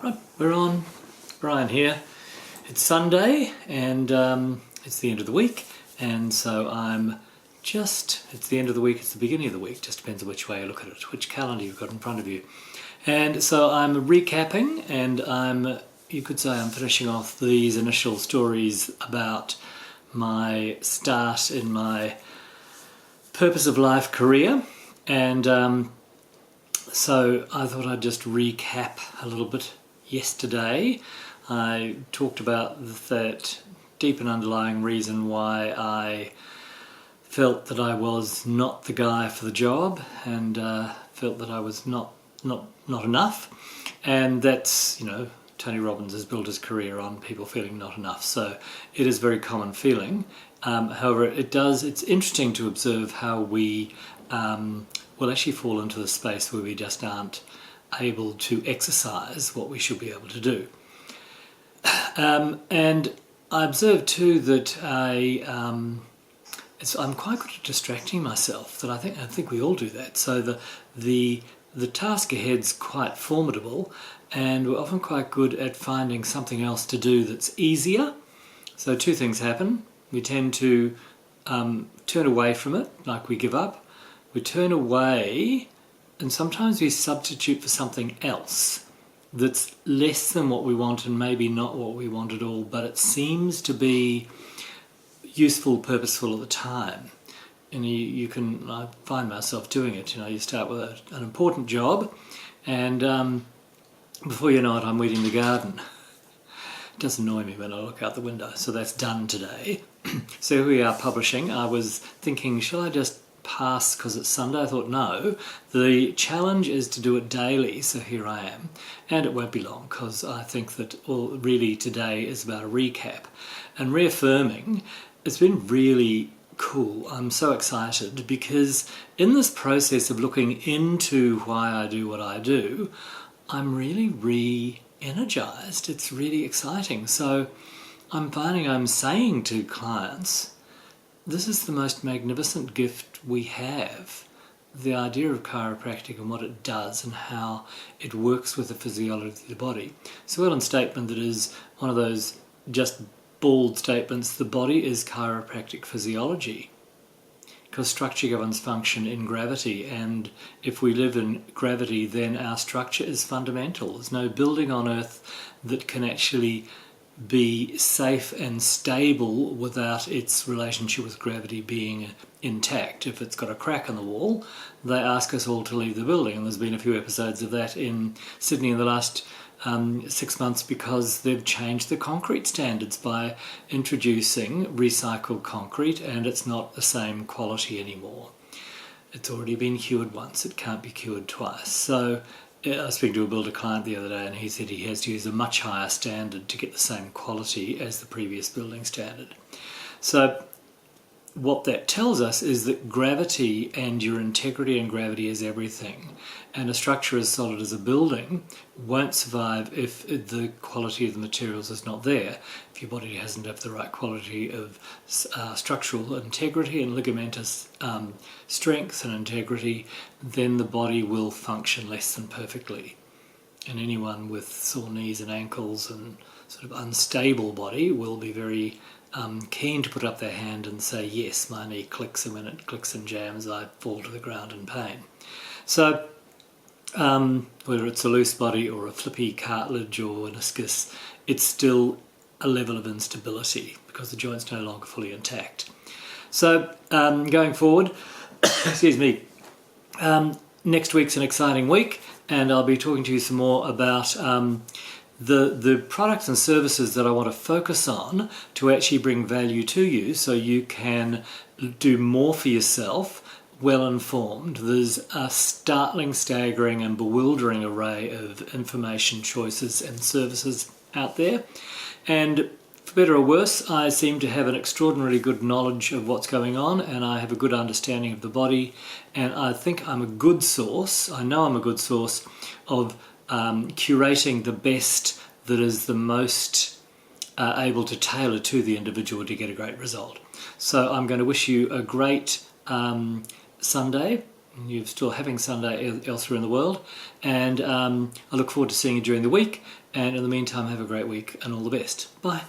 Right, we're on. Brian here. It's Sunday and it's the end of the week, and so it's the end of the week, it's the beginning of the week, just depends on which way you look at it, which calendar you've got in front of you. And so I'm recapping, and you could say I'm finishing off these initial stories about my start in my purpose of life career, and so I thought I'd just recap a little bit. Yesterday I talked about that deep and underlying reason why I felt that I was not the guy for the job, and felt that I was not enough, and that's, Tony Robbins has built his career on people feeling not enough, so it is a very common feeling. However, it's interesting to observe how we will actually fall into the space where we just aren't able to exercise what we should be able to do. And I observed too that I'm quite good at distracting myself. That I think we all do that. So the task ahead's quite formidable, and we're often quite good at finding something else to do that's easier. So two things happen. We tend to turn away from it, like we give up. We turn away, and sometimes we substitute for something else that's less than what we want and maybe not what we want at all, but it seems to be useful, purposeful at the time. And I find myself doing it. You start with an important job, and before you know it, I'm weeding the garden. It does annoy me when I look out the window, so that's done today. So here we are publishing. I was thinking, shall I just pass because it's Sunday? I thought no, the challenge is to do it daily, so here I am, and it won't be long because I think that really today is about a recap and reaffirming. It's been really cool. I'm so excited because in this process of looking into why I do what I do, I'm really re-energized. It's really exciting. So I'm finding I'm saying to clients, this is the most magnificent gift we have. The idea of chiropractic and what it does and how it works with the physiology of the body. So well, in statement that is one of those just bald statements, the body is chiropractic physiology. Because structure governs function in gravity, and if we live in gravity, then our structure is fundamental. There's no building on Earth that can actually be safe and stable without its relationship with gravity being intact. If it's got a crack in the wall, they ask us all to leave the building, and there's been a few episodes of that in Sydney in the last 6 months because they've changed the concrete standards by introducing recycled concrete, and it's not the same quality anymore. It's already been cured once, it can't be cured twice. So I was speaking to a builder client the other day, and he said he has to use a much higher standard to get the same quality as the previous building standard. So what that tells us is that gravity and your integrity in gravity is everything. And a structure as solid as a building won't survive if the quality of the materials is not there. If your body hasn't have the right quality of structural integrity and ligamentous strength and integrity, then the body will function less than perfectly. And anyone with sore knees and ankles and sort of unstable body will be very keen to put up their hand and say, yes, my knee clicks, and when it clicks and jams, I fall to the ground in pain. So whether it's a loose body or a flippy cartilage or meniscus, it's still a level of instability because the joint's no longer fully intact. So going forward, excuse me, next week's an exciting week, and I'll be talking to you some more about the products and services that I want to focus on to actually bring value to you so you can do more for yourself, well informed. There's a startling, staggering and bewildering array of information, choices and services out there, and for better or worse, I seem to have an extraordinarily good knowledge of what's going on, and I have a good understanding of the body, and I think I'm a good source, I know I'm a good source of curating the best that is the most able to tailor to the individual to get a great result. So I'm going to wish you a great Sunday, you're still having Sunday elsewhere in the world. And I look forward to seeing you during the week. And in the meantime, have a great week and all the best. Bye.